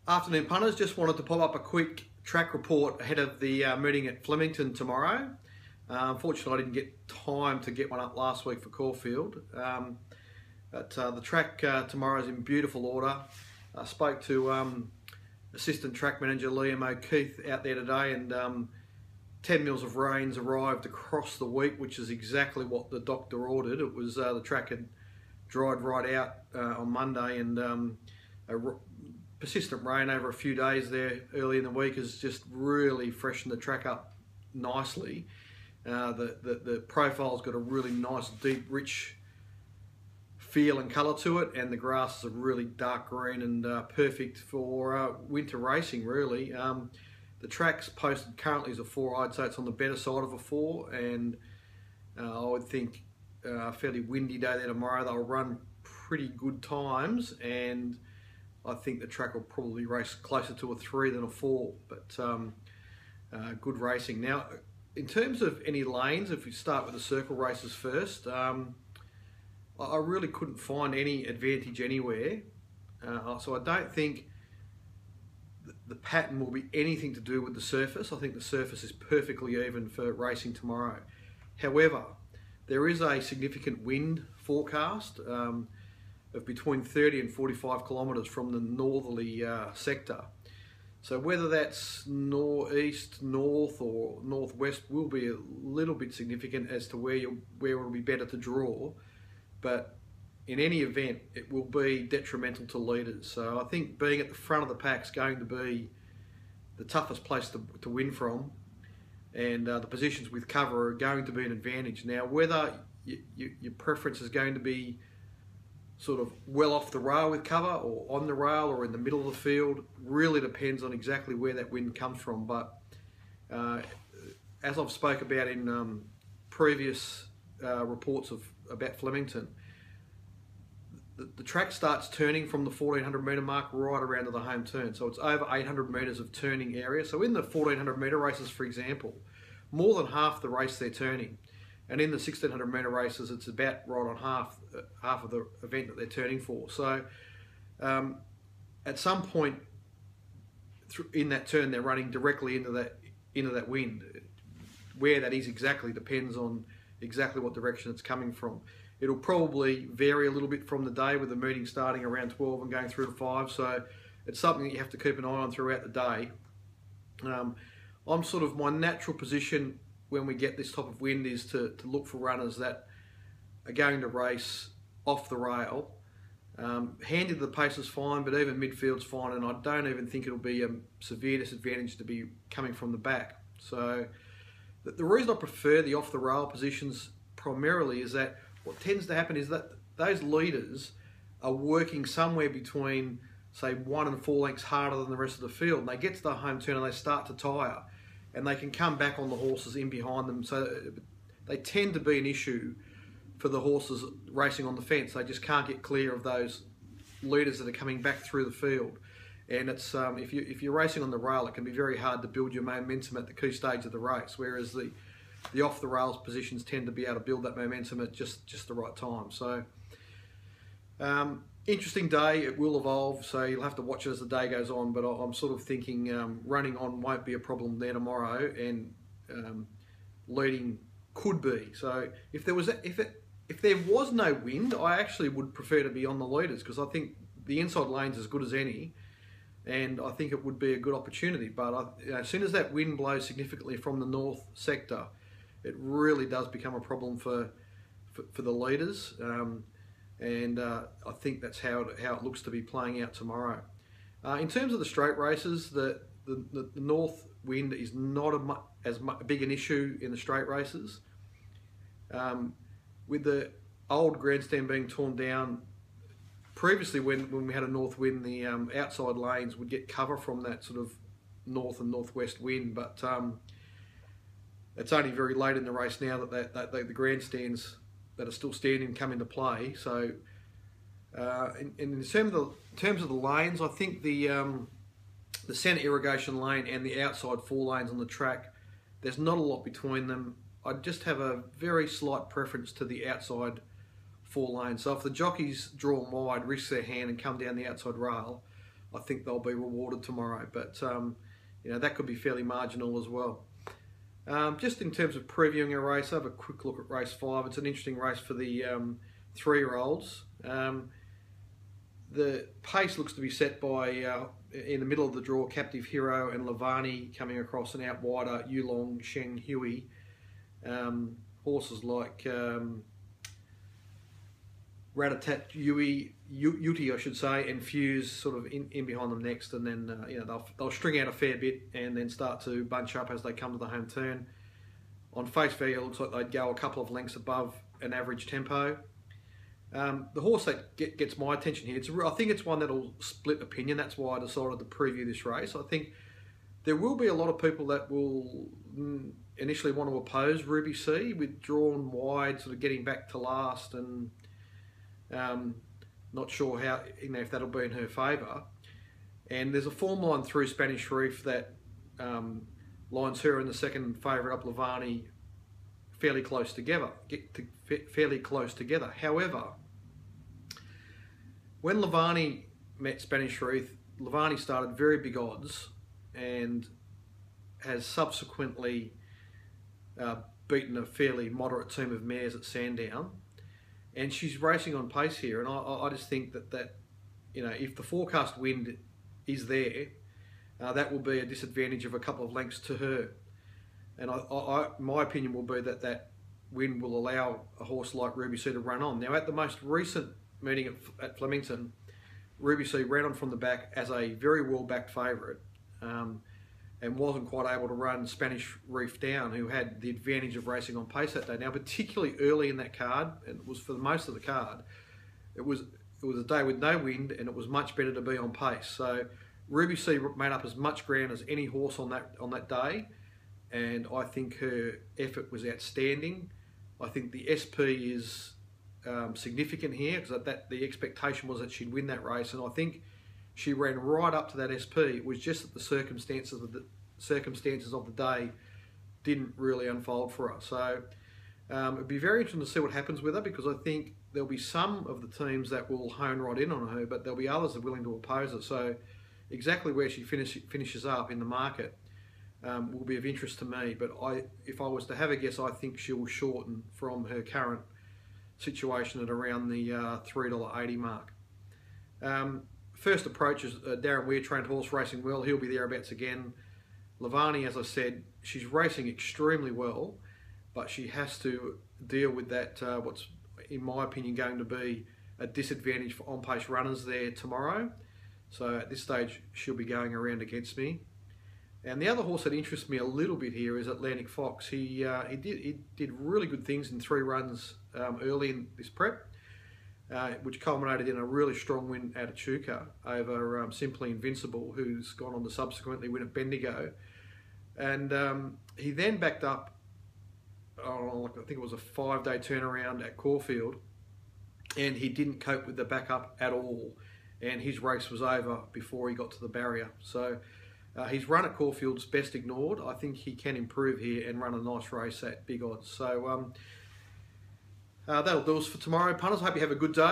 Afternoon punters, just wanted to pop up a quick track report ahead of the meeting at Flemington tomorrow. Unfortunately, I didn't get time to get one up last week for Caulfield, but the track tomorrow is in beautiful order. I spoke to Assistant Track Manager Liam O'Keefe out there today, and 10 mils of rains arrived across the week, which is exactly what the doctor ordered. It was the track had dried right out on Monday, and persistent rain over a few days there early in the week has just really freshened the track up nicely. The profile's got a really nice, deep, rich feel and colour to it, and the grasses are really dark green and perfect for winter racing, really. The track's posted currently as a 4. I'd say it's on the better side of a 4, and I would think a fairly windy day there tomorrow. They'll run pretty good times, and I think the track will probably race closer to a 3 than a 4, but good racing. Now, in terms of any lanes, if we start with the circle races first, I really couldn't find any advantage anywhere. So I don't think the pattern will be anything to do with the surface. I think the surface is perfectly even for racing tomorrow. However, there is a significant wind forecast of between 30 and 45 kilometres from the northerly sector. So whether that's northeast, north or northwest will be a little bit significant as to where it'll be better to draw. But in any event, it will be detrimental to leaders. So I think being at the front of the pack is going to be the toughest place to win from, and the positions with cover are going to be an advantage. Now, whether your preference is going to be sort of well off the rail with cover or on the rail or in the middle of the field really depends on exactly where that wind comes from. But as I've spoke about in previous reports about Flemington, the track starts turning from the 1400 metre mark right around to the home turn. So it's over 800 metres of turning area. So in the 1400 metre races, for example, more than half the race they're turning. And in the 1600 metre races, it's about right on half of the event that they're turning for. So at some point in that turn, they're running directly into that wind. Where that is exactly depends on exactly what direction it's coming from. It'll probably vary a little bit from the day, with the meeting starting around 12 and going through to 5. So it's something that you have to keep an eye on throughout the day. I'm sort of, my natural position when we get this type of wind is to look for runners that are going to race off the rail. Handy to the pace is fine, but even midfield's fine, and I don't even think it'll be a severe disadvantage to be coming from the back. So the reason I prefer the off the rail positions primarily is that what tends to happen is that those leaders are working somewhere between, say, 1 and 4 lengths harder than the rest of the field, and they get to the home turn and they start to tire, and they can come back on the horses in behind them. So they tend to be an issue for the horses racing on the fence. They just can't get clear of those leaders that are coming back through the field. And it's if you're racing on the rail, it can be very hard to build your momentum at the key stage of the race, whereas the off the rails positions tend to be able to build that momentum at just the right time. So interesting day. It will evolve, so you'll have to watch it as the day goes on, but I'm sort of thinking running on won't be a problem there tomorrow, and leading could be. So if there was no wind, I actually would prefer to be on the leaders, because I think the inside lane's as good as any, and I think it would be a good opportunity. But as soon as that wind blows significantly from the north sector, it really does become a problem for the leaders, and I think that's how it looks to be playing out tomorrow. In terms of the straight races, the north wind is not as big an issue in the straight races. With the old grandstand being torn down, previously when we had a north wind, the outside lanes would get cover from that sort of north and northwest wind, but it's only very late in the race now that the grandstands that are still standing come into play. So in terms of the lanes, I think the centre irrigation lane and the outside 4 lanes on the track, there's not a lot between them. I just have a very slight preference to the outside 4 lanes. So if the jockeys draw them wide, risk their hand and come down the outside rail, I think they'll be rewarded tomorrow. But you know, that could be fairly marginal as well. Just in terms of previewing a race, I have a quick look at race 5. It's an interesting race for the 3-year-olds. The pace looks to be set by, in the middle of the draw, Captive Hero and Lavani coming across, and out wider, Yulong, Sheng Hui. Horses like Ratatat Yuti, I should say, and Fuse sort of in behind them next, and then you know, they'll string out a fair bit and then start to bunch up as they come to the home turn. On face value, it looks like they'd go a couple of lengths above an average tempo. The horse that gets my attention here, I think it's one that'll split opinion. That's why I decided to preview this race. I think there will be a lot of people that will initially want to oppose Ruby C, with drawn wide, sort of getting back to last, and not sure how, you know, if that'll be in her favour. And there's a form line through Spanish Reef that lines her and the second favourite up, Lavani, fairly close together. However, when Lavani met Spanish Reef, Lavani started very big odds and has subsequently beaten a fairly moderate team of mares at Sandown, and she's racing on pace here. And I just think that you know, if the forecast wind is there, that will be a disadvantage of a couple of lengths to her. And my opinion will be that wind will allow a horse like Ruby C to run on. Now, at the most recent meeting at Flemington, Ruby C ran on from the back as a very well-backed favourite, and wasn't quite able to run Spanish Reef down, who had the advantage of racing on pace that day. Now, particularly early in that card, and it was for most of the card, it was a day with no wind, and it was much better to be on pace. So Ruby C made up as much ground as any horse on that day, and I think her effort was outstanding. I think the SP is significant here, because the expectation was that she'd win that race, and I think she ran right up to that SP. It was just that the circumstances of the day didn't really unfold for her. So it'd be very interesting to see what happens with her, because I think there'll be some of the teams that will hone right in on her, but there'll be others that are willing to oppose her. So exactly where she finishes up in the market will be of interest to me. But if I was to have a guess, I think she will shorten from her current situation at around the $3.80 mark. First approach is Darren Weir, trained horse, racing well. He'll be thereabouts again. Lavani, as I said, she's racing extremely well, but she has to deal with that, what's, in my opinion, going to be a disadvantage for on-pace runners there tomorrow. So at this stage, she'll be going around against me. And the other horse that interests me a little bit here is Atlantic Fox. He did really good things in 3 runs early in this prep, which culminated in a really strong win at Echuca over Simply Invincible, who's gone on to subsequently win at Bendigo. And he then backed up, I think it was a 5-day turnaround at Caulfield, and he didn't cope with the backup at all, and his race was over before he got to the barrier. So his run at Caulfield's best ignored. I think he can improve here and run a nice race at big odds. So that'll do us for tomorrow, punters. I hope you have a good day.